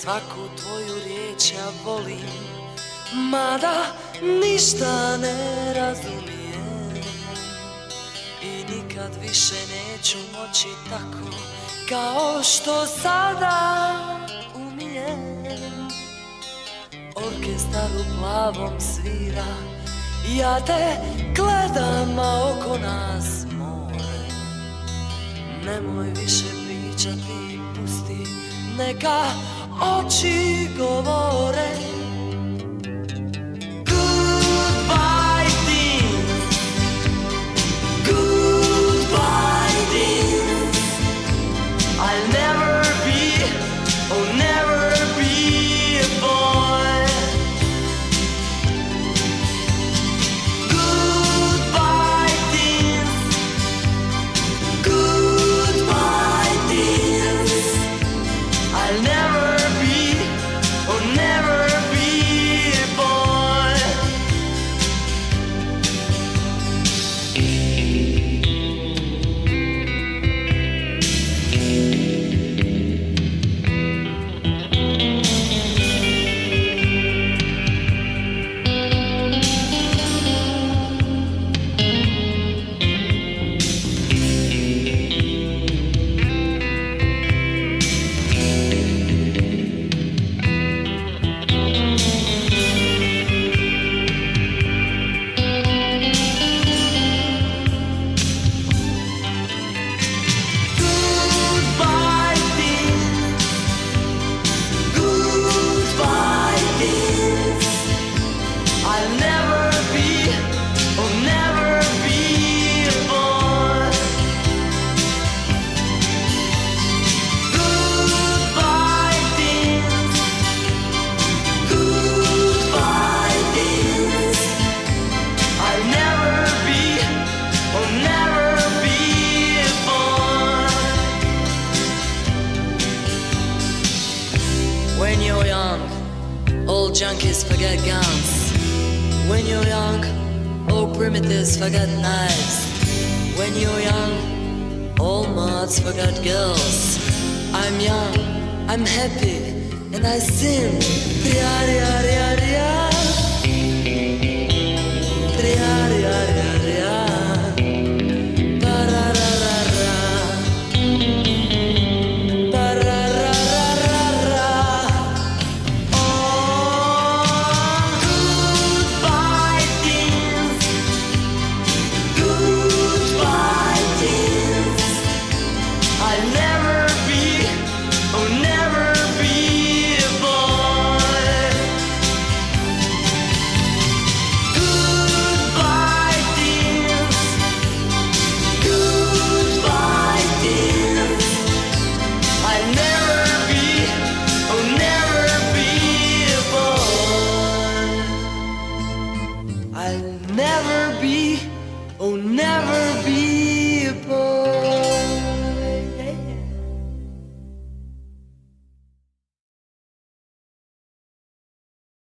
svaku tvoju riječ ja volim, mada ništa ne razumijem. I nikad više neću moći tako kao što sada umijem. Orkestar u plavom svira, ja te gledam, a oko nas more. Nemoj više pričati, pusti, neka oči govore. Goodbye teens, goodbye teens. I'll never be, oh never be a boy. Goodbye teens, goodbye teens. I'll never be, oh never be a boy. Goodbye teens, goodbye teens. I'll never be, oh never be a boy. Goodbye teens, goodbye teens. I'll never be, oh never be a boy. When you're young, old junkies forget guns. When you're young, old primitives forget knives. When you're young, old mods forget girls. I'm young, I'm happy, and I sing. Ria, ria, ria, ria. Ria, ria, ria, ria. Ba-ra-ra-ra-ra. Ba-ra-ra-ra-ra-ra. Goodbye teens, goodbye teens. I'll never be, oh never be a boy. Goodbye teens, goodbye teens. I'll never be, oh never be a boy. I'll never be, oh never